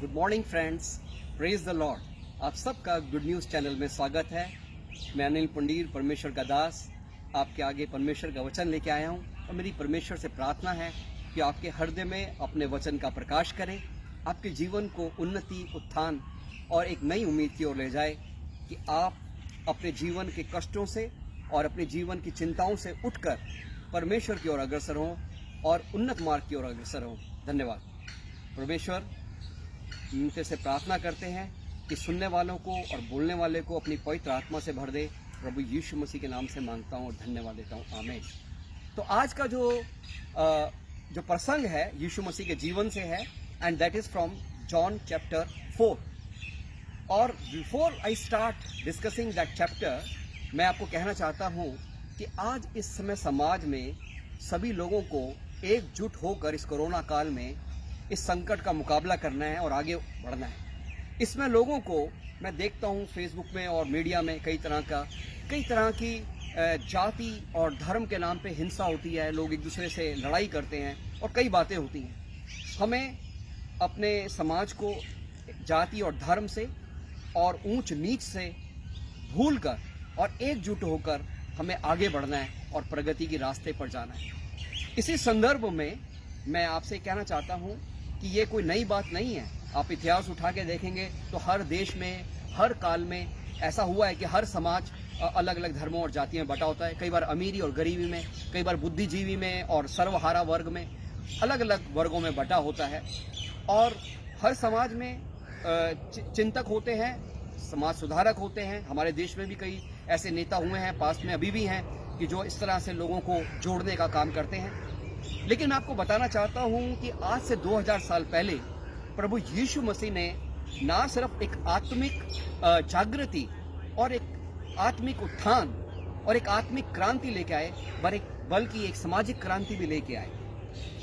Good morning friends, praise the Lord. आप सबका good news channel में स्वागत है। मैं अनिल पंडीर, परमेश्वर का दास, आपके आगे परमेश्वर का वचन लेके आया हूँ। और मेरी परमेश्वर से प्रार्थना है कि आपके हृदय में अपने वचन का प्रकाश करें, आपके जीवन को उन्नति, उत्थान और एक नई उम्मीद की ओर ले जाए, कि आप अपने जीवन के कष्टों से और अपने जीवन की चिंताओं से उठकर परमेश्वर की ओर अग्रसर हों और उन्नत मार्ग की ओर अग्रसर हों। धन्यवाद। परमेश्वर, उनसे से प्रार्थना करते हैं कि सुनने वालों को और बोलने वाले को अपनी पवित्र आत्मा से भर दे। प्रभु यीशु मसीह के नाम से मांगता हूँ और धन्यवाद देता हूँ, आमीन। तो आज का जो प्रसंग है यीशु मसीह के जीवन से है, and that is from John chapter 4। और before I start discussing that chapter, मैं आपको कहना चाहता हूँ कि आज इस समय समाज में सभी लोगों को एकजुट होकर इस कोरोना काल में इस संकट का मुकाबला करना है और आगे बढ़ना है। इसमें लोगों को मैं देखता हूँ फेसबुक में और मीडिया में कई तरह की जाति और धर्म के नाम पे हिंसा होती है। लोग एक दूसरे से लड़ाई करते हैं और कई बातें होती हैं। हमें अपने समाज को जाति और धर्म से और ऊंच नीच से भूलकर और एकजुट होकर हमें आगे बढ़ना है और प्रगति के रास्ते पर जाना है। इसी संदर्भ में मैं आपसे कहना चाहता हूं कि ये कोई नई बात नहीं है। आप इतिहास उठा के देखेंगे तो हर देश में, हर काल में ऐसा हुआ है कि हर समाज अलग अलग धर्मों और जातियों में बटा होता है। कई बार अमीरी और गरीबी में, कई बार बुद्धिजीवी में और सर्वहारा वर्ग में, अलग अलग वर्गों में बटा होता है। और हर समाज में चिंतक होते हैं, समाज सुधारक होते हैं। हमारे देश में भी कई ऐसे नेता हुए हैं, पास में अभी भी हैं, कि जो इस तरह से लोगों को जोड़ने का काम करते हैं। लेकिन मैं आपको बताना चाहता हूं कि आज से 2000 साल पहले प्रभु यीशु मसीह ने ना सिर्फ एक आत्मिक जागृति और एक आत्मिक उत्थान और एक आत्मिक क्रांति लेके आए, बल्कि एक सामाजिक क्रांति भी लेके आए।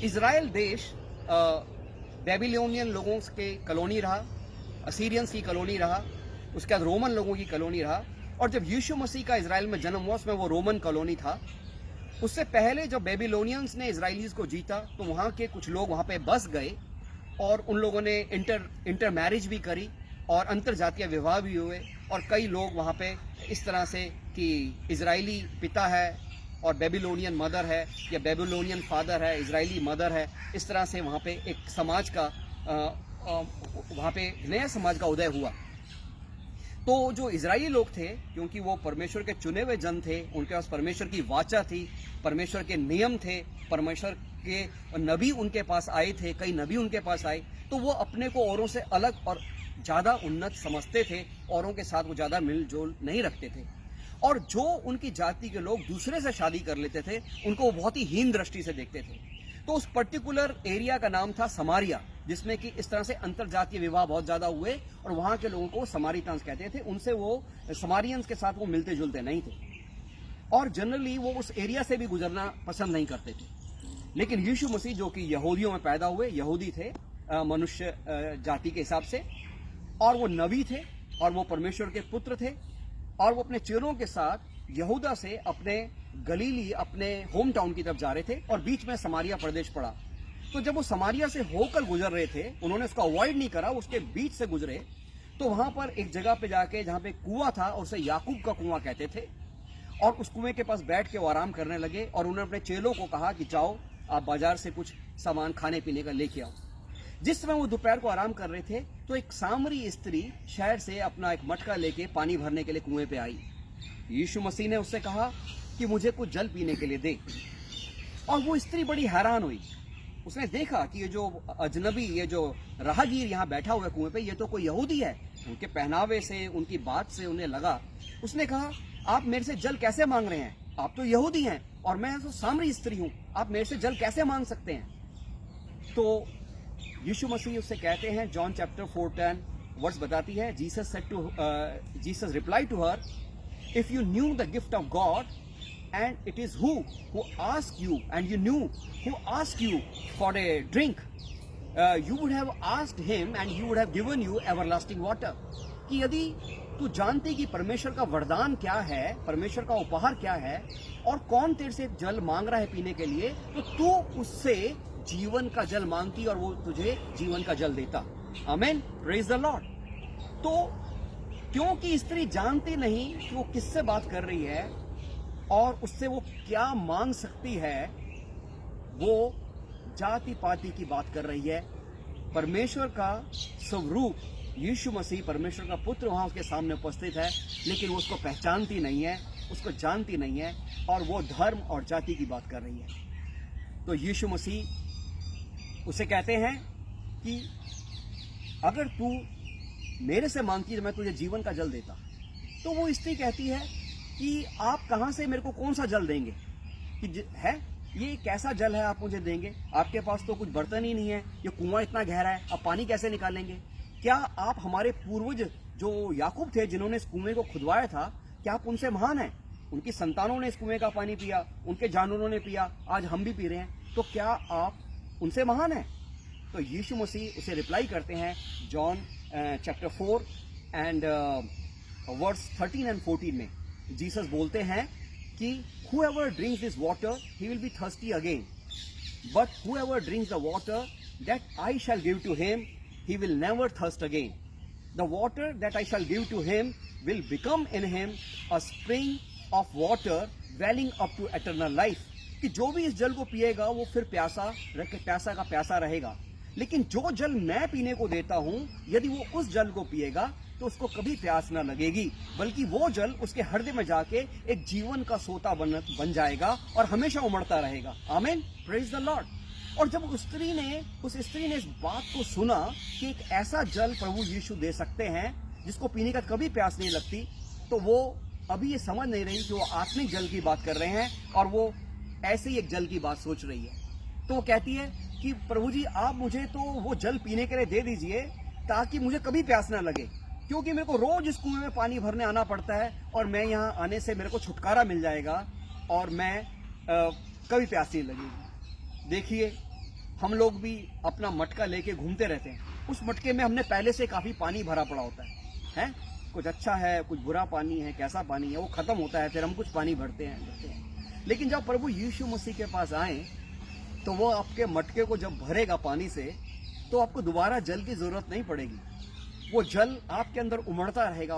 इजराइल देश बेबीलोनियन लोगों के कॉलोनी रहा, असीरियंस की कॉलोनी रहा, उसके बाद रोमन लोगों की कॉलोनी रहा। और जब यीशु मसीह का इजराइल में जन्म हुआ, उसमें वो रोमन कॉलोनी था। उससे पहले जब बेबीलोनियंस ने इजराइलीज को जीता तो वहाँ के कुछ लोग वहाँ पे बस गए और उन लोगों ने इंटर मैरिज भी करी और अंतर जातीय विवाह भी हुए। और कई लोग वहाँ पे इस तरह से कि इजरायली पिता है और बेबीलोनियन मदर है, या बेबीलोनियन फादर है, इजरायली मदर है। इस तरह से वहाँ पे एक समाज का वहाँ पे नया समाज का उदय हुआ। तो जो इजरायली लोग थे, क्योंकि वो परमेश्वर के चुने हुए जन थे, उनके पास परमेश्वर की वाचा थी, परमेश्वर के नियम थे, परमेश्वर के नबी उनके पास आए थे, कई नबी उनके पास आए, तो वो अपने को औरों से अलग और ज़्यादा उन्नत समझते थे। औरों के साथ वो ज़्यादा मिलजोल नहीं रखते थे। और जो उनकी जाति के लोग दूसरे से शादी कर लेते थे, उनको वो बहुत ही हीन दृष्टि से देखते थे। तो उस पर्टिकुलर एरिया का नाम था समारिया, जिसमें कि इस तरह से अंतरजातीय विवाह बहुत ज्यादा हुए और वहां के लोगों को समारिटन्स कहते थे। उनसे वो समारियंस के साथ वो मिलते जुलते नहीं थे और जनरली वो उस एरिया से भी गुजरना पसंद नहीं करते थे। लेकिन यीशु मसीह, जो कि यहूदियों में पैदा हुए, यहूदी थे मनुष्य जाति के हिसाब से, और वो नबी थे और वो परमेश्वर के पुत्र थे, और वो अपने चेलों के साथ यहूदा से अपने गलीली, अपने होम टाउन की तरफ जा रहे थे और बीच में समारिया प्रदेश पड़ा। तो जब वो समारिया से होकर गुजर रहे थे, उन्होंने उसको अवॉइड नहीं करा, उसके बीच से गुजरे, तो वहां पर एक जगह पे जाके, जहां पे कुआं था, और उसे याकूब का कुआं कहते थे, और उस कुएं के पास बैठ के वो आराम करने लगे। और उन्होंने अपने चेलों को कहा कि जाओ, आप बाजार से कुछ सामान खाने पीने का लेके आओ। जिस समय वो दोपहर को आराम कर रहे थे, तो एक सामरी स्त्री शहर से अपना एक मटका लेके पानी भरने के लिए कुएं पे आई। यीशु मसीह ने उससे कहा कि मुझे कुछ जल पीने के लिए दे। और वो स्त्री बड़ी हैरान हुई। उसने देखा कि ये जो अजनबी, ये जो राहगीर यहाँ बैठा हुआ है कुएं पे, ये तो कोई यहूदी है। उनके पहनावे से, उनकी बात से उन्हें लगा। उसने कहा, आप मेरे से जल कैसे मांग रहे हैं? आप तो यहूदी हैं और मैं तो सामरी स्त्री हूं, आप मेरे से जल कैसे मांग सकते हैं? तो यीशु मसीह उससे कहते हैं, जॉन चैप्टर 4:10 वर्ड्स बताती है, Jesus reply to her, if you knew the gift of God and it is who asked you, and you knew who asked you for a drink, you would have asked him and he would have given you everlasting water। कि यदि तू जानती कि परमेश्वर का वरदान क्या है, परमेश्वर का उपहार क्या है, और कौन तेरे से जल मांग रहा है पीने के लिए, तो तू उससे जीवन का जल मांगती और वो तुझे जीवन का जल देता। आमेन, प्रेज द लॉर्ड। तो क्योंकि स्त्री जानती नहीं कि वो किससे बात कर रही है और उससे वो क्या मांग सकती है, वो जाति पाति की बात कर रही है। परमेश्वर का स्वरूप यीशु मसीह, परमेश्वर का पुत्र वहां उसके सामने उपस्थित है, लेकिन वो उसको पहचानती नहीं है, उसको जानती नहीं है, और वो धर्म और जाति की बात कर रही है। तो यीशु मसीह उसे कहते हैं कि अगर तू मेरे से मांगती तो मैं तुझे जीवन का जल देता। तो वो स्त्री कहती है कि आप कहां से मेरे को कौन सा जल देंगे, कि है ये कैसा जल है आप मुझे देंगे, आपके पास तो कुछ बर्तन ही नहीं है, ये कुआं इतना गहरा है, आप पानी कैसे निकालेंगे? क्या आप हमारे पूर्वज जो याकूब थे जिन्होंने इस कुएं को खुदवाया था, क्या आप उनसे महान हैं? उनकी संतानों ने इस कुएं का पानी पिया, उनके जानवरों ने पिया, आज हम भी पी रहे हैं, तो क्या आप उनसे महान हैं? तो यीशु मसीह उसे रिप्लाई करते हैं John chapter 4 and verse 13 and 14 में। जीसस बोलते हैं कि whoever drinks this water he will be thirsty again, but whoever drinks the water that I shall give to him he will never thirst again. The water that I shall give to him will become in him a spring of water welling up to eternal life. कि जो भी इस जल को पिएगा वो फिर प्यासा का प्यासा रहेगा, लेकिन जो जल मैं पीने को देता हूं, यदि वो उस जल को पिएगा तो उसको कभी प्यास ना लगेगी, बल्कि वो जल उसके हृदय में जाके एक जीवन का सोता बन जाएगा और हमेशा उमड़ता रहेगा। आमीन, प्रेज द लॉर्ड। और जब उस स्त्री ने इस बात को सुना कि एक ऐसा जल प्रभु यीशु दे सकते हैं जिसको पीने का कभी प्यास नहीं लगती, तो वो अभी ये समझ नहीं रही कि वो आत्मिक जल की बात कर रहे हैं और वो ऐसे ही एक जल की बात सोच रही है। तो वो कहती है कि प्रभु जी आप मुझे तो वो जल पीने के लिए दे दीजिए ताकि मुझे कभी प्यास ना लगे, क्योंकि मेरे को रोज इस कुएं में पानी भरने आना पड़ता है और मैं यहाँ आने से मेरे को छुटकारा मिल जाएगा और मैं कभी प्यास नहीं लगेगी। देखिए, हम लोग भी अपना मटका लेके घूमते रहते हैं, उस मटके में हमने पहले से काफी पानी भरा पड़ा होता है? कुछ अच्छा है, कुछ बुरा पानी है, कैसा पानी है, वो खत्म होता है, फिर हम कुछ पानी भरते हैं। लेकिन जब प्रभु यीशु मसीह के पास आए तो वो आपके मटके को जब भरेगा पानी से, तो आपको दोबारा जल की जरूरत नहीं पड़ेगी। वो जल आपके अंदर उमड़ता रहेगा,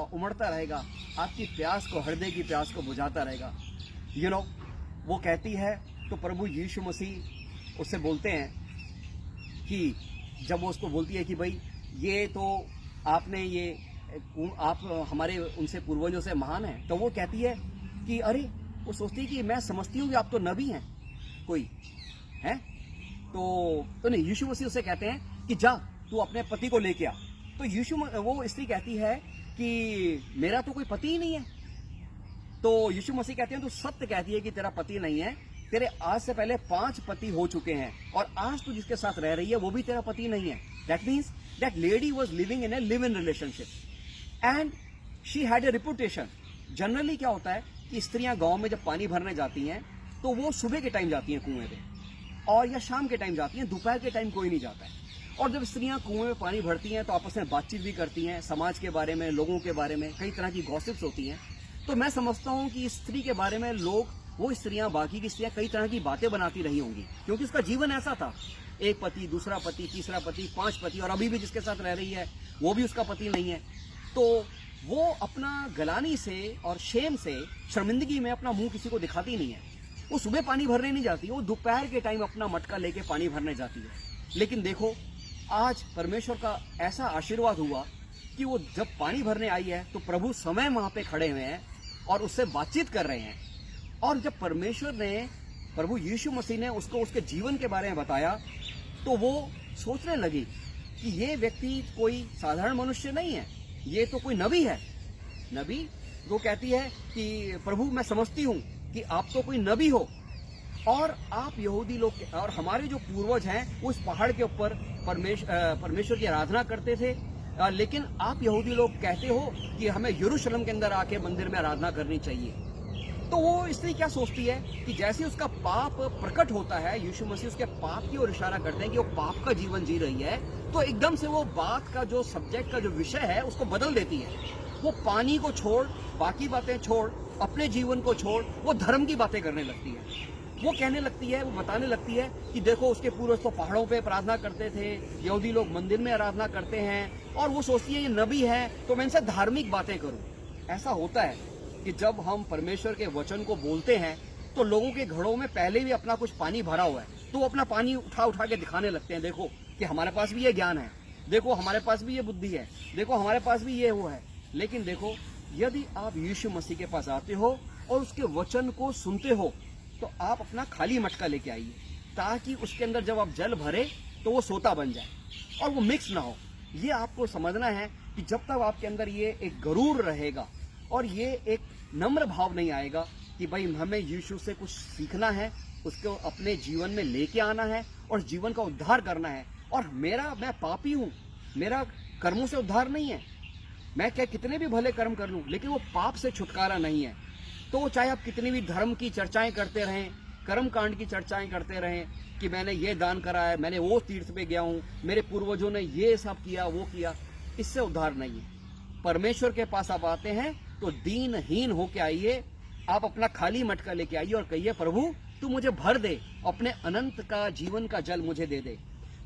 आपकी प्यास को, हृदय की प्यास को बुझाता रहेगा। वो कहती है, तो प्रभु यीशु मसीह उससे बोलते हैं कि जब वो उसको बोलती है कि भाई ये तो आप हमारे उनसे पूर्वजों से महान हैं, तो वो कहती है कि अरे, वो सोचती है कि मैं समझती हूँ कि आप तो नबी हैं कोई है। तो नहीं, यीशु मसीह उसे कहते हैं कि जा तू अपने पति को लेके आ। तो वो स्त्री कहती है कि मेरा तो कोई पति ही नहीं है। तो यीशु मसीह कहते हैं तू सत्य कहती है कि तेरा पति नहीं है, तेरे आज से पहले 5 पति हो चुके हैं और आज तू जिसके साथ रह रही है वो भी तेरा पति नहीं है। That means that lady was living in A live in relationship and she had a reputation. Generally क्या होता है कि स्त्रियां गांव में जब पानी भरने जाती हैं तो वो सुबह के टाइम जाती हैं कुएं पे, और या शाम के टाइम जाती हैं, दोपहर के टाइम कोई नहीं जाता है। और जब स्त्रियां कुएं में पानी भरती हैं तो आपस में बातचीत भी करती हैं, समाज के बारे में, लोगों के बारे में, कई तरह की गॉसिप्स होती हैं। तो मैं समझता हूं कि स्त्री के बारे में वो स्त्रियां, बाकी की स्त्रियां कई तरह की बातें बनाती रही होंगी, क्योंकि उसका जीवन ऐसा था, एक पति, दूसरा पति, तीसरा पति, 5 पति, और अभी भी जिसके साथ रह रही है वो भी उसका पति नहीं है। तो वो अपना गलानी से और शेम से, शर्मिंदगी में अपना मुंह किसी को दिखाती नहीं है। वो सुबह पानी भरने नहीं जाती, वो दोपहर के टाइम अपना मटका लेके पानी भरने जाती है। लेकिन देखो, आज परमेश्वर का ऐसा आशीर्वाद हुआ कि वो जब पानी भरने आई है तो प्रभु समय वहां पे खड़े हुए हैं और उससे बातचीत कर रहे हैं। और जब परमेश्वर ने, प्रभु यीशु मसीह ने उसको उसके जीवन के बारे में बताया, तो वो सोचने लगी कि ये व्यक्ति कोई साधारण मनुष्य नहीं है, ये तो कोई नबी है। नबी? वो कहती है कि प्रभु मैं समझती हूँ कि आप तो कोई नबी हो, और आप यहूदी लोग और हमारे जो पूर्वज हैं वो इस पहाड़ के ऊपर परमेश्वर की आराधना करते थे, लेकिन आप यहूदी लोग कहते हो कि हमें यरूशलेम के अंदर आके मंदिर में आराधना करनी चाहिए। तो वो स्त्री क्या सोचती है कि जैसे उसका पाप प्रकट होता है, यीशु मसीह उसके पाप की ओर इशारा करते हैं कि वो पाप का जीवन जी रही है, तो एकदम से वो बात का जो सब्जेक्ट का जो विषय है उसको बदल देती है। वो पानी को छोड़, बाकी बातें छोड़, अपने जीवन को छोड़, वो धर्म की बातें करने लगती है। वो कहने लगती है, वो बताने लगती है कि देखो उसके पूर्वज तो पहाड़ों पे प्रार्थना करते थे, यहूदी लोग मंदिर में आराधना करते हैं, और वो सोचती है ये नबी है तो मैं इनसे धार्मिक बातें करूं। ऐसा होता है कि जब हम परमेश्वर के वचन को बोलते हैं तो लोगों के घड़ों में पहले भी अपना कुछ पानी भरा हुआ है, तो वो अपना पानी उठा उठा के दिखाने लगते हैं, देखो कि हमारे पास भी ये ज्ञान है, देखो हमारे पास भी ये बुद्धि है, देखो हमारे पास भी ये वो है। लेकिन देखो, यदि आप यीशु मसीह के पास आते हो और उसके वचन को सुनते हो तो आप अपना खाली मटका लेके आइए, ताकि उसके अंदर जब आप जल भरे तो वो सोता बन जाए और वो मिक्स ना हो। ये आपको समझना है कि जब तक आपके अंदर ये एक गरूर रहेगा और ये एक नम्र भाव नहीं आएगा कि भाई हमें यीशु से कुछ सीखना है, उसको अपने जीवन में लेके आना है और जीवन का उद्धार करना है, और मैं पापी हूं, मेरा कर्मों से उद्धार नहीं है, मैं क्या कितने भी भले कर्म कर लूं लेकिन वो पाप से छुटकारा नहीं है, तो चाहे आप कितनी भी धर्म की चर्चाएं करते रहें, कर्म कांड की चर्चाएं करते रहें कि मैंने ये दान करा है, मैंने वो तीर्थ पे गया हूं, मेरे पूर्वजों ने ये सब किया वो किया, इससे उद्धार नहीं है। परमेश्वर के पास आप आते हैं तो दीनहीन होके आइए, आप अपना खाली मटका लेके आइए और कहिए प्रभु तू मुझे भर दे, अपने अनंत का जीवन का जल मुझे दे दे।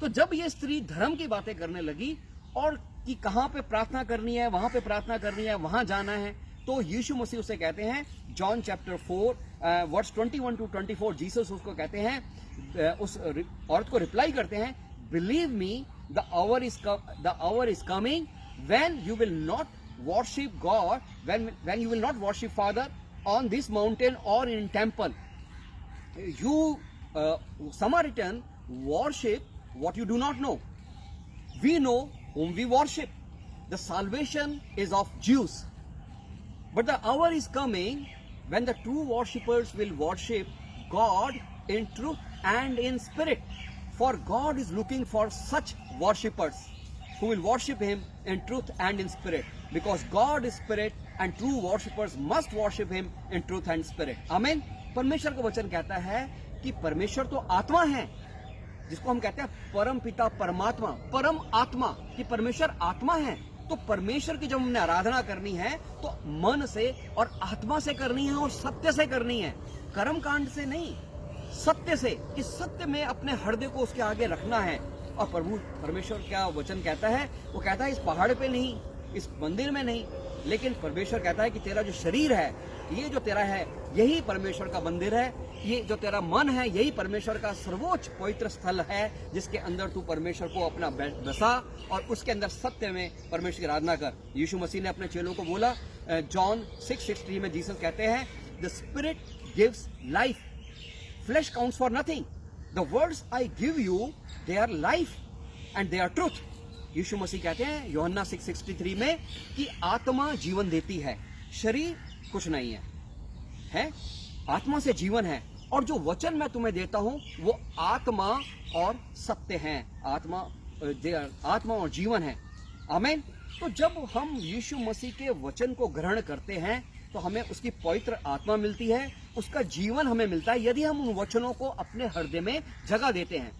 तो जब ये स्त्री धर्म की बातें करने लगी और कि कहां पे प्रार्थना करनी है, वहां पे प्रार्थना करनी है, वहां जाना है, तो यीशु मसीह उसे कहते हैं, John chapter 4 verse 21 to 24, Jesus उसको कहते हैं, उस औरत को रिप्लाई करते हैं, believe me the hour is coming when you will not worship God, when you will not worship father on this mountain और in temple. You Samaritan worship what you do not know. We know whom we worship. The salvation is of Jews. But the hour is coming when the true worshippers will worship God in truth and in spirit. For God is looking for such worshippers who will worship Him in truth and in spirit. Because God is spirit and true worshippers must worship Him in truth and spirit. Amen. परमेश्वर का वचन कहता है कि परमेश्वर तो आत्मा है, जिसको हम कहते हैं परम पिता परमात्मा, परम आत्मा, कि परमेश्वर आत्मा है। तो परमेश्वर की जब हमने आराधना करनी है तो मन से और आत्मा से करनी है और सत्य से करनी है, कर्म कांड से नहीं, सत्य से, कि सत्य में अपने हृदय को उसके आगे रखना है। और प्रभु परमेश्वर क्या वचन कहता है, वो कहता है इस पहाड़ पे नहीं, इस मंदिर में नहीं, लेकिन परमेश्वर कहता है कि तेरा जो शरीर है, ये जो तेरा है, यही परमेश्वर का मंदिर है, ये जो तेरा मन है, यही परमेश्वर का सर्वोच्च पवित्र स्थल है, जिसके अंदर तू परमेश्वर को अपना बसा और उसके अंदर सत्य में परमेश्वर की आराधना कर। यीशु मसीह ने अपने चेलों को बोला, जॉन 6:63 में जीसस कहते हैं, the spirit gives life, flesh counts for nothing, the words I give you they are life and they are truth. यीशु मसीह कहते हैं यूहन्ना 6:63 में कि आत्मा जीवन देती है, शरीर कुछ नहीं है, आत्मा से जीवन है, और जो वचन मैं तुम्हें देता हूं वो आत्मा और सत्य है, आत्मा और जीवन है। आमीन। तो जब हम यीशु मसीह के वचन को ग्रहण करते हैं तो हमें उसकी पवित्र आत्मा मिलती है, उसका जीवन हमें मिलता है, यदि हम उन वचनों को अपने हृदय में जगह देते हैं।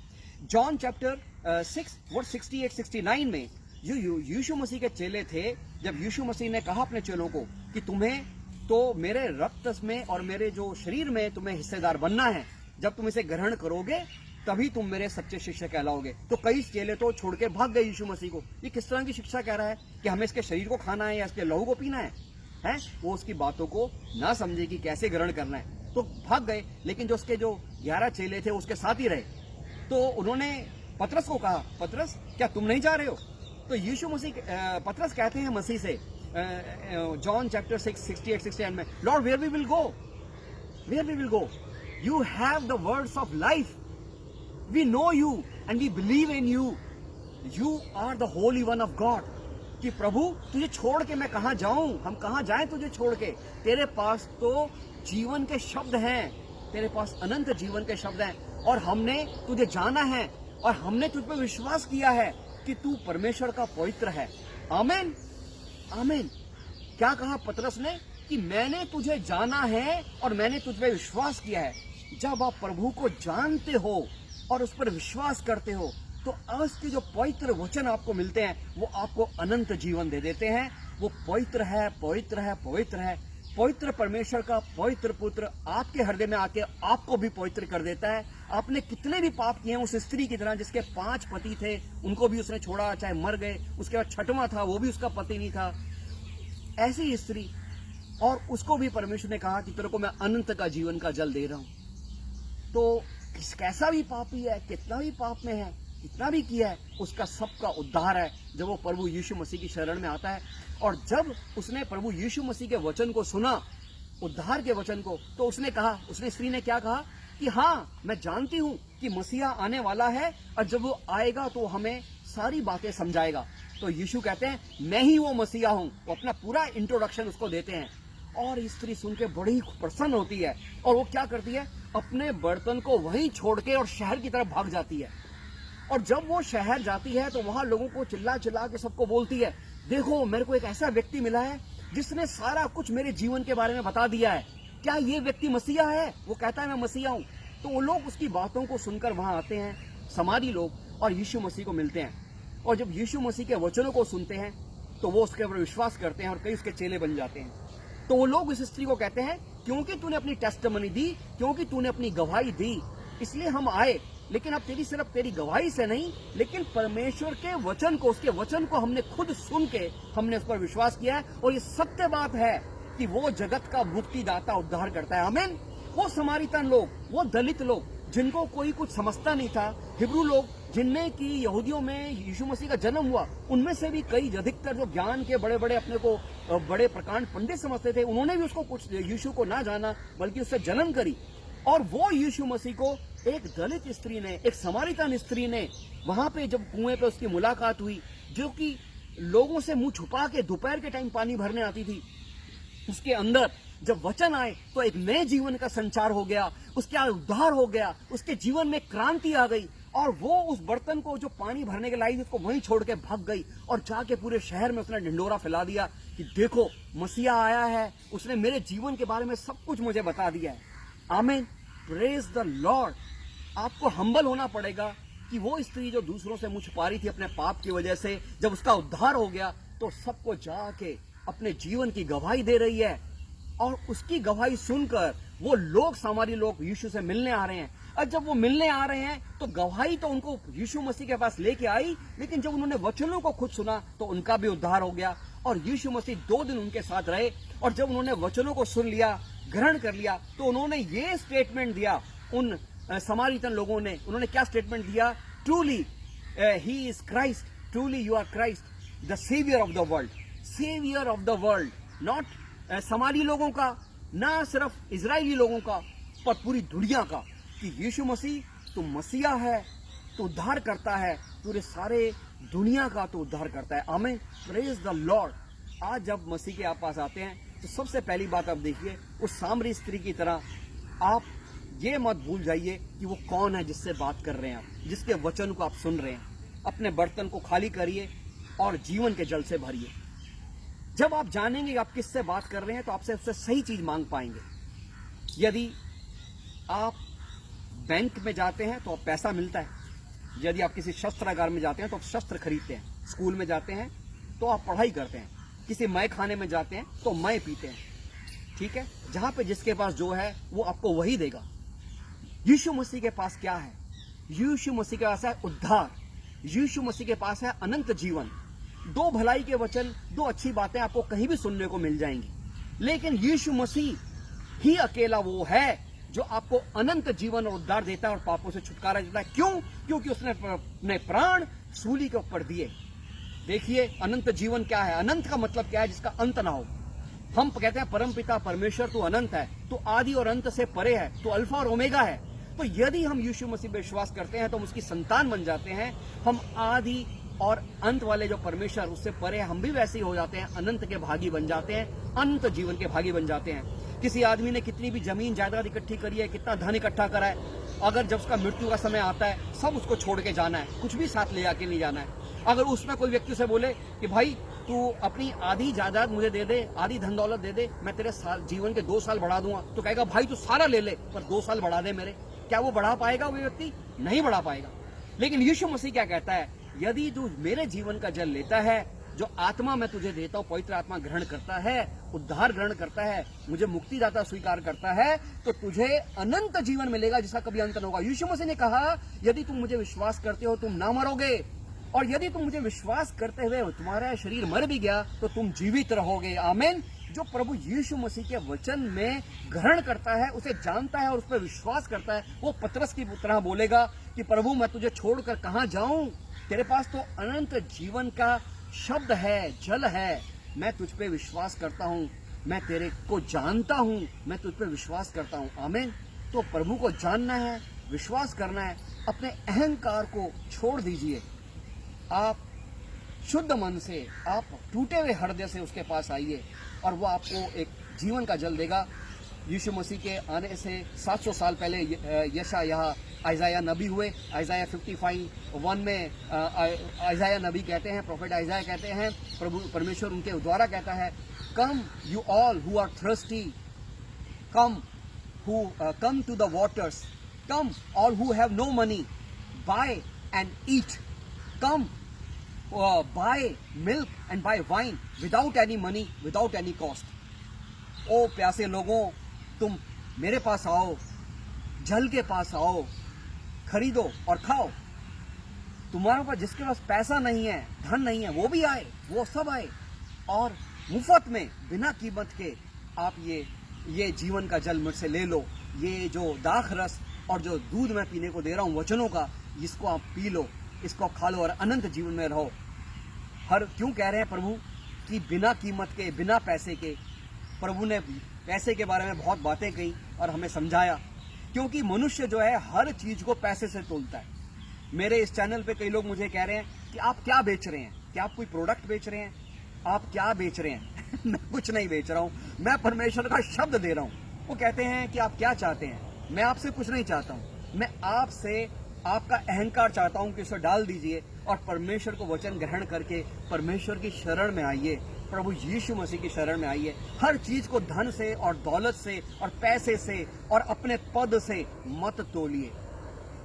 जॉन चैप्टर 6 वर्स 68-69 में जो यीशु मसीह के चेले थे, जब यीशु मसीह ने कहा अपने चेलों को कि तुम्हें तो मेरे रक्त में और मेरे जो शरीर में तुम्हें हिस्सेदार बनना है, जब तुम इसे ग्रहण करोगे तभी तुम मेरे सच्चे शिष्य कहलाओगे, तो कई चेले तो छोड़ के भाग गए यीशु मसीह को। ये किस तरह की शिक्षा कह रहा है कि हमें इसके शरीर को खाना है या इसके लहू को पीना है? वो उसकी बातों को ना समझे कि कैसे ग्रहण करना है, तो भाग गए। लेकिन जो उसके जो 11 चेले थे उसके साथ ही रहे, तो उन्होंने पतरस को कहा, पतरस क्या तुम नहीं जा रहे हो? तो यीशु मसीह, पतरस कहते हैं मसीह से, जॉन चैप्टर 6:68-69 में, Lord where we will go, you have the words of life, we know you and we believe in you, you are the holy one of God. कि प्रभु तुझे छोड़ के मैं कहां जाऊं, हम कहां जाएं तुझे छोड़ के, तेरे पास तो जीवन के शब्द हैं, तेरे पास अनंत जीवन के शब्द हैं, और हमने तुझे जाना है और हमने तुझ पर विश्वास किया है कि तू परमेश्वर का पवित्र है। आमीन, आमीन। क्या कहा पतरस ने कि मैंने तुझे जाना है और मैंने तुझ पर विश्वास किया है। जब आप प्रभु को जानते हो और उस पर विश्वास करते हो तो आज के जो पवित्र वचन आपको मिलते हैं वो आपको अनंत जीवन दे देते हैं। वो पवित्र है, पवित्र है, पवित्र है। पवित्र परमेश्वर का पवित्र पुत्र आपके हृदय में आके आपको भी पवित्र कर देता है। आपने कितने भी पाप किए हैं, उस स्त्री की तरह जिसके 5 पति थे उनको भी उसने छोड़ा, चाहे मर गए, उसके बाद 6वां था वो भी उसका पति नहीं था, ऐसी स्त्री, और उसको भी परमेश्वर ने कहा कि तेरे को मैं अनंत का जीवन का जल दे रहा हूं। तो कैसा भी पापी है, कितना भी पाप में है, कितना भी किया है, उसका सबका उद्धार है जब वो प्रभु यीशु मसीह की शरण में आता है। और जब उसने प्रभु यीशु मसीह के वचन को सुना, उद्धार के वचन को, तो उसने कहा, उसने स्त्री ने क्या कहा कि हाँ, मैं जानती हूं कि मसीहा आने वाला है और जब वो आएगा तो हमें सारी बातें समझाएगा। तो यीशु कहते हैं मैं ही वो मसीहा हूं। वो अपना पूरा इंट्रोडक्शन उसको देते हैं और स्त्री सुन के बड़ी प्रसन्न होती है और वो क्या करती है, अपने बर्तन को वहीं छोड़ के और शहर की तरफ भाग जाती है। और जब वो शहर जाती है तो वहां लोगों को चिल्ला चिल्ला के सबको बोलती है, देखो मेरे को एक ऐसा व्यक्ति मिला है जिसने सारा कुछ मेरे जीवन के बारे में बता दिया है, क्या ये व्यक्ति मसीहा है? वो कहता है मैं मसीहा हूं। तो वो लोग उसकी बातों को सुनकर वहां आते हैं, समारी लोग, और यीशु मसीह को मिलते हैं। और जब यीशु मसीह के वचनों को सुनते हैं तो वो उसके ऊपर विश्वास करते हैं और कई उसके चेले बन जाते हैं। तो वो लोग इस स्त्री को कहते हैं क्योंकि तूने अपनी टेस्टिमनी दी, क्योंकि तूने अपनी गवाही दी, इसलिए हम आए। लेकिन अब सिर्फ तेरी गवाही से नहीं, लेकिन परमेश्वर के वचन को, उसके वचन को हमने खुद सुन के हमने उस पर विश्वास किया है। और ये सत्य बात है कि वो जगत का मुक्तिदाता, उद्धार करता है। आमीन। वो समारितन लोग, वो दलित लोग जिनको कोई कुछ समझता नहीं था, हिब्रू लोग जिनमें कि यहूदियों में यीशु मसीह का जन्म हुआ, उनमें से भी कई अधिकतर जो ज्ञान के बड़े बड़े अपने को बड़े प्रकांड पंडित समझते थे, उन्होंने भी उसको कुछ यीशु को ना जाना बल्कि उससे जलन करी। और वो यीशु मसीह को एक दलित स्त्री ने, एक समारितन स्त्री ने, वहां पे जब कुएं पे उसकी मुलाकात हुई, जो कि लोगों से मुंह छुपा के दोपहर के टाइम पानी भरने आती थी, उसके अंदर जब वचन आए तो एक नए जीवन का संचार हो गया, उसका उद्धार हो गया, उसके जीवन में क्रांति आ गई। और वो उस बर्तन को जो पानी भरने के लाई थी उसको वहीं छोड़ के भाग गई और जाके पूरे शहर में उसने ढिंडोरा फैला दिया कि देखो मसीहा आया है, उसने मेरे जीवन के बारे में सब कुछ मुझे बता दिया है। आमीन। Praise the Lord. आपको हम्बल होना पड़ेगा कि वो स्त्री जो दूसरों से मुंह छुपा रही थी अपने पाप की वजह से, जब उसका उद्धार हो गया तो सबको जाके अपने जीवन की गवाही दे रही है। और उसकी गवाही सुनकर वो लोग, सामारी लोग यीशु से मिलने आ रहे हैं। और जब वो मिलने आ रहे हैं तो गवाही तो उनको यीशु मसीह के पास लेके आई, लेकिन जब उन्होंने वचनों को खुद सुना तो उनका भी उद्धार हो गया। और यीशु मसीह 2 दिन उनके साथ रहे। और जब उन्होंने वचनों को सुन लिया, ग्रहण कर लिया, तो उन्होंने ये स्टेटमेंट दिया, उन समारितन लोगों ने, उन्होंने क्या स्टेटमेंट दिया? Truly he is Christ, truly you are Christ, the saviour of the world. Saviour of the world, not समारी लोगों का, ना सिर्फ इजरायली लोगों का, पर पूरी दुनिया का, कि यीशु मसीह तो मसीहा है, तो उद्धार करता है, पूरे सारे दुनिया का तो उद्धार करता है। आमीन। Praise the Lord. आज जब मसीह के आप पास आते हैं तो सबसे पहली बात आप देखिए, उस सामरी स्त्री की तरह आप ये मत भूल जाइए कि वो कौन है जिससे बात कर रहे हैं आप, जिसके वचन को आप सुन रहे हैं। अपने बर्तन को खाली करिए और जीवन के जल से भरिए। जब आप जानेंगे आप किससे बात कर रहे हैं तो आपसे उससे सही चीज मांग पाएंगे। यदि आप बैंक में जाते हैं तो पैसा मिलता है, यदि आप किसी शस्त्रागार में जाते हैं तो आप शस्त्र खरीदते हैं, स्कूल में जाते हैं तो आप पढ़ाई करते हैं, किसी मय खाने में जाते हैं तो मय पीते हैं। ठीक है, जहां पे जिसके पास जो है वो आपको वही देगा। यीशु मसीह के पास क्या है? यीशु मसीह के पास है उद्धार, यीशु मसीह के पास है अनंत जीवन। 2 भलाई के वचन, 2 अच्छी बातें आपको कहीं भी सुनने को मिल जाएंगी, लेकिन यीशु मसीह ही अकेला वो है जो आपको अनंत जीवन और उद्धार देता है और पापों से छुटकारा देता है। क्यों? क्योंकि उसने अपने प्राण सूली के ऊपर दिए। देखिए अनंत जीवन क्या है? अनंत का मतलब क्या है? जिसका अंत ना हो। हम कहते हैं परमपिता परमेश्वर तो अनंत है, तो आदि और अंत से परे है, तो अल्फा और ओमेगा है। तो यदि हम यीशु मसीह पे विश्वास करते हैं तो हम उसकी संतान बन जाते हैं। हम आदि और अंत वाले जो परमेश्वर उससे परे, हम भी वैसे ही हो जाते हैं, अनंत के भागी बन जाते हैं, अनंत जीवन के भागी बन जाते हैं। किसी आदमी ने कितनी भी जमीन जायदाद इकट्ठी करी है, कितना धन इकट्ठा करा है, अगर जब उसका मृत्यु का समय आता है सब उसको छोड़ के जाना है, कुछ भी साथ ले जाके नहीं जाना है। अगर उसमें कोई व्यक्ति से बोले कि भाई तू अपनी आधी जायदाद मुझे दे दे, आधी धन दौलत दे दे, मैं तेरे जीवन के 2 साल बढ़ा दूंगा, तो कहेगा भाई तू सारा ले ले पर 2 साल बढ़ा दे मेरे। क्या वो बढ़ा पाएगा? वो व्यक्ति नहीं बढ़ा पाएगा। लेकिन यीशु मसीह क्या कहता है? यदि तू मेरे जीवन का जल लेता है, जो आत्मा मैं तुझे देता हूं, पवित्र आत्मा ग्रहण करता है, उद्धार ग्रहण करता है, मुझे मुक्तिदाता स्वीकार करता है, तो तुझे अनंत जीवन मिलेगा जिसका कभी अंत न होगा। यीशु मसीह ने कहा, यदि तुम मुझे विश्वास करते हो तुम ना मरोगे, और यदि तुम मुझे विश्वास करते हुए तुम्हारा शरीर मर भी गया तो तुम जीवित रहोगे। आमीन। जो प्रभु यीशु मसीह के वचन में ग्रहण करता है, उसे जानता है और उस पर विश्वास करता है, वो पतरस की तरह बोलेगा कि प्रभु मैं तुझे छोड़कर कहां जाऊं, तेरे पास तो अनंत जीवन का शब्द है, जल है, मैं तुझ पे विश्वास करता हूं, मैं तेरे को जानता हूं, मैं तुझ पे विश्वास करता हूं। आमीन। तो प्रभु को जानना है, विश्वास करना है, अपने अहंकार को छोड़ दीजिए। आप शुद्ध मन से, आप टूटे हुए हृदय से उसके पास आइए और वो आपको एक जीवन का जल देगा। यीशु मसीह के आने से 700 साल पहले यशायाह आइजाया नबी हुए। आइजाया 55:1 में आइजाया नबी कहते हैं, प्रोफेट आइजाया कहते हैं, प्रभु परमेश्वर उनके द्वारा कहता है, come you all who are thirsty, come to the waters, come all who have no money, buy and eat, come buy milk and buy wine without any money, without any cost. ओ प्यासे लोगों, तुम मेरे पास आओ, जल के पास आओ, खरीदो और खाओ। तुम्हारे पास जिसके पास पैसा नहीं है, धन नहीं है, वो भी आए, वो सब आए और मुफ्त में बिना कीमत के आप ये जीवन का जल मुझसे ले लो। ये जो दाख रस और जो दूध मैं पीने को दे रहा हूं वचनों का, इसको आप पी लो, इसको खा लो और अनंत जीवन में रहो। क्यों कह रहे हैं प्रभु कि बिना कीमत के, बिना पैसे के? प्रभु ने पैसे के बारे में बहुत बातें कही और हमें समझाया, क्योंकि मनुष्य जो है हर चीज को पैसे से तोलता है। मेरे इस चैनल पे कई लोग मुझे कह रहे हैं कि आप क्या बेच रहे हैं, क्या आप कोई प्रोडक्ट बेच रहे हैं, आप क्या बेच रहे हैं? मैं कुछ नहीं बेच रहा हूं, मैं परमेश्वर का शब्द दे रहा हूं। वो कहते हैं कि आप क्या चाहते हैं? मैं आपसे कुछ नहीं चाहता हूं, मैं आपसे आपका अहंकार चाहता हूं कि उसे डाल दीजिए और परमेश्वर को वचन ग्रहण करके परमेश्वर की शरण में आइए, प्रभु यीशु मसीह की शरण में आइए। हर चीज को धन से और दौलत से और पैसे से और अपने पद से मत तोलिए।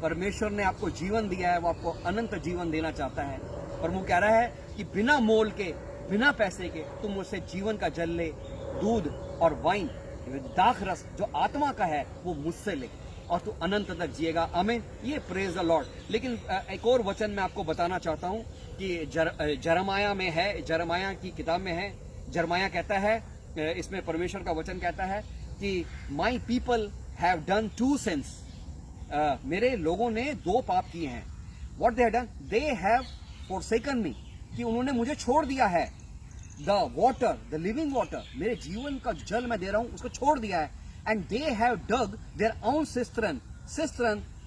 परमेश्वर ने आपको जीवन दिया है, वो आपको अनंत जीवन देना चाहता है। प्रभु कह रहा है कि बिना मोल के, बिना पैसे के तुम मुझसे जीवन का जल ले, दूध और वाइन, दाख रस जो आत्मा का है वो मुझसे ले और तू अनंत तक जिएगा। आमीन। ये प्रेज द लॉर्ड। लेकिन एक और वचन मैं आपको बताना चाहता हूं कि जरमाया में है, जरमाया की किताब में है। जरमाया कहता है, इसमें परमेश्वर का वचन कहता है कि my people have done 2 sins, मेरे लोगों ने 2 पाप किए हैं। What they have done? They have forsaken me, कि उन्होंने मुझे छोड़ दिया है। The water, the living water, मेरे जीवन का जल मैं दे रहा हूं, उसको छोड़ दिया है। And they have dug their own cistern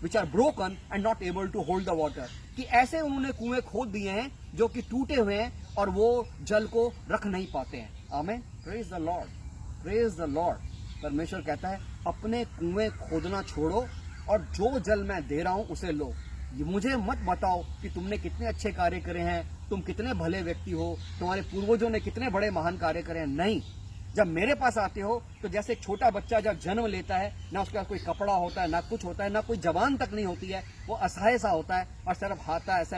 which are broken and not able to hold the water, कि ऐसे उन्होंने कुएं खोद दिए हैं जो कि टूटे हुए हैं और वो जल को रख नहीं पाते हैं। आमीन। Praise the Lord, praise the Lord. परमेश्वर कहता है अपने कुएं खोदना छोड़ो और जो जल मैं दे रहा हूं उसे लो। मुझे मत बताओ कि तुमने कितने अच्छे कार्य करे हैं, तुम कितने भले व्यक्ति हो, तुम्हारे पूर्वजों ने कितने बड़े महान कार्य करे हैं। नहीं, जब मेरे पास आते हो तो जैसे एक छोटा बच्चा जब जन्म लेता है, ना उसके पास कोई कपड़ा होता है, ना कुछ होता है, ना कोई जबान तक नहीं होती है, वो असहाय सा होता है और सिर्फ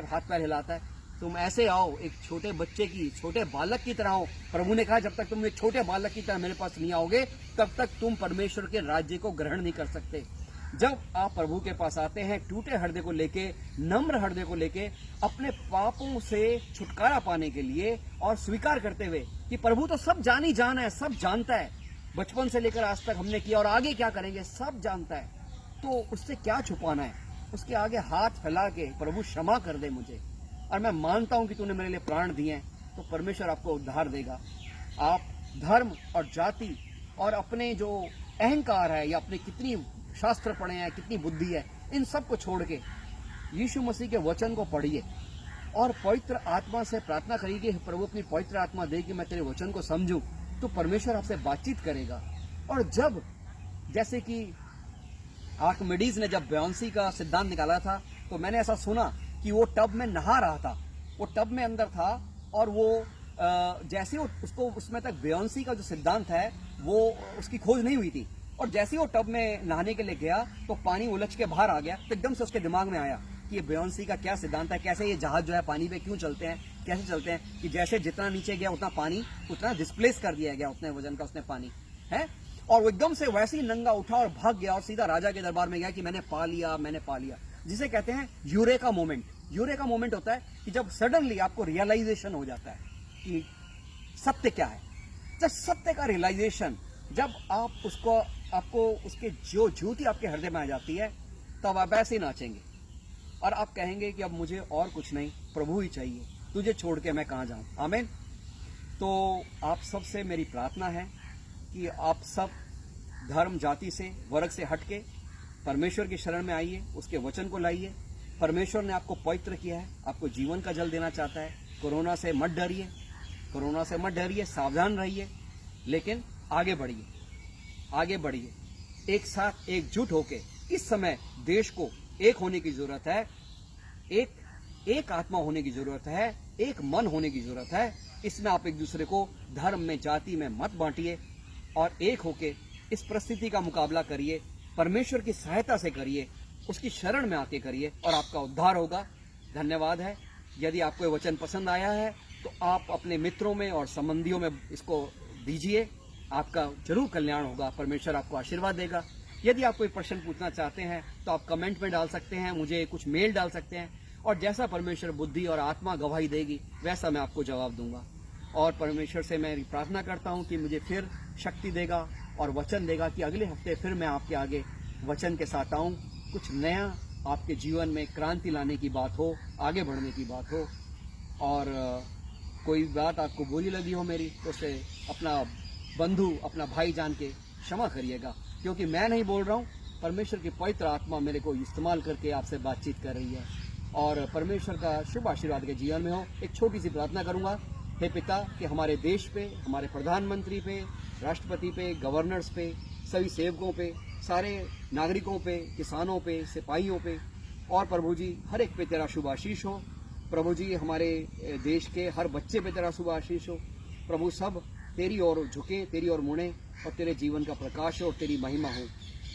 हाथ पैर हिलाता है। तुम ऐसे आओ, एक छोटे बच्चे की, छोटे बालक की तरह हो। प्रभु ने कहा जब तक तुम एक छोटे बालक की तरह मेरे पास नहीं आओगे तब तक तुम परमेश्वर के राज्य को ग्रहण नहीं कर सकते। जब आप प्रभु के पास आते हैं टूटे हृदय को लेके, नम्र हृदय को लेके, अपने पापों से छुटकारा पाने के लिए और स्वीकार करते हुए कि प्रभु तो सब जानी जान है, सब जानता है, बचपन से लेकर आज तक हमने किया और आगे क्या करेंगे सब जानता है, तो उससे क्या छुपाना है? उसके आगे हाथ फैला के प्रभु क्षमा कर दे मुझे, और मैं मानता हूं कि तूने मेरे लिए प्राण दिए हैं, तो परमेश्वर आपको उद्धार देगा। आप धर्म और जाति और अपने जो अहंकार है या अपने कितनी शास्त्र पढ़े हैं, कितनी बुद्धि है, इन सब को छोड़ के यीशु मसीह के वचन को पढ़िए और पवित्र आत्मा से प्रार्थना करिए कि प्रभु अपनी पवित्र आत्मा दे कि मैं तेरे वचन को समझूं, तो परमेश्वर आपसे बातचीत करेगा। और जब जैसे कि आर्किमिडीज ने जब बेयोंसी का सिद्धांत निकाला था, तो मैंने ऐसा सुना कि वो टब में नहा रहा था, वो टब में अंदर था और वो जैसे उसको उसमें तक बेयोंसी का जो सिद्धांत है वो उसकी खोज नहीं हुई थी, और जैसे ही वो टब में नहाने के लिए गया तो पानी उलझ के बाहर आ गया, तो एकदम से उसके दिमाग में आया कि ये बेयोंसी का क्या सिद्धांत है, कैसे ये जहाज जो है पानी पे क्यों चलते हैं, कैसे चलते हैं कि जैसे जितना नीचे गया उतना पानी उतना डिस्प्लेस कर दिया गया, उतने वजन का उसने पानी है, और वो एकदम से वैसे ही नंगा उठा और भाग गया और सीधा राजा के दरबार में गया कि मैंने पा लिया, मैंने पा लिया, जिसे कहते हैं यूरेका मोमेंट। यूरेका मोमेंट होता है कि जब सडनली आपको रियलाइजेशन हो जाता है कि सत्य क्या है। जब सत्य का रियलाइजेशन, जब आप उसको, आपको उसके जो ज्योति आपके हृदय में आ जाती है, तब आप ऐसे ही नाचेंगे और आप कहेंगे कि अब मुझे और कुछ नहीं, प्रभु ही चाहिए, तुझे छोड़ के मैं कहां जाऊं। आमीन। तो आप सबसे मेरी प्रार्थना है कि आप सब धर्म, जाति से, वर्ग से हटके परमेश्वर की शरण में आइए, उसके वचन को लाइए। परमेश्वर ने आपको पवित्र किया है, आपको जीवन का जल देना चाहता है। कोरोना से मत डरिए, कोरोना से मत डरिए, सावधान रहिए, लेकिन आगे बढ़िए, आगे बढ़िए। एक साथ एकजुट होके इस समय देश को एक होने की जरूरत है, एक आत्मा होने की जरूरत है, एक मन होने की जरूरत है। इसमें आप एक दूसरे को धर्म में, जाति में मत बांटिए और एक होके इस परिस्थिति का मुकाबला करिए, परमेश्वर की सहायता से करिए, उसकी शरण में आके करिए और आपका उद्धार होगा। धन्यवाद है। यदि आपको ये वचन पसंद आया है तो आप अपने मित्रों में और संबंधियों में इसको दीजिए, आपका जरूर कल्याण होगा, परमेश्वर आपको आशीर्वाद देगा। यदि आप कोई प्रश्न पूछना चाहते हैं तो आप कमेंट में डाल सकते हैं, मुझे कुछ मेल डाल सकते हैं, और जैसा परमेश्वर बुद्धि और आत्मा गवाही देगी वैसा मैं आपको जवाब दूंगा। और परमेश्वर से मैं प्रार्थना करता हूं कि मुझे फिर शक्ति देगा और वचन देगा कि अगले हफ्ते फिर मैं आपके आगे वचन के साथ आऊं, कुछ नया आपके जीवन में क्रांति लाने की बात हो, आगे बढ़ने की बात हो। और कोई बात आपको बुरी लगी हो मेरी, तो उसे अपना बंधु, अपना भाई जान के क्षमा करिएगा, क्योंकि मैं नहीं बोल रहा हूँ, परमेश्वर की पवित्र आत्मा मेरे को इस्तेमाल करके आपसे बातचीत कर रही है। और परमेश्वर का शुभ आशीर्वाद के जीवन में हो। एक छोटी सी प्रार्थना करूंगा। हे पिता, कि हमारे देश पे, हमारे प्रधानमंत्री पे, राष्ट्रपति पे, गवर्नर्स पे, सभी सेवकों पे, सारे नागरिकों पे, किसानों पे, सिपाहियों पे, और प्रभु जी हर एक पे तेरा शुभ आशीष हो। प्रभु जी हमारे देश के हर बच्चे पे तेरा शुभ आशीष हो। प्रभु सब तेरी ओर झुके, तेरी ओर मुड़े और तेरे जीवन का प्रकाश हो और तेरी महिमा हो।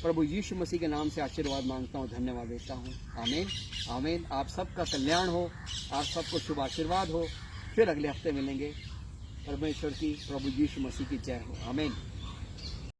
प्रभु यीशु मसीह के नाम से आशीर्वाद मांगता हूँ, धन्यवाद देता हूँ। आमीन, आमीन। आप सबका कल्याण हो, आप सबको शुभ आशीर्वाद हो। फिर अगले हफ्ते मिलेंगे। परमेश्वर की, प्रभु यीशु मसीह की जय हो। आमीन।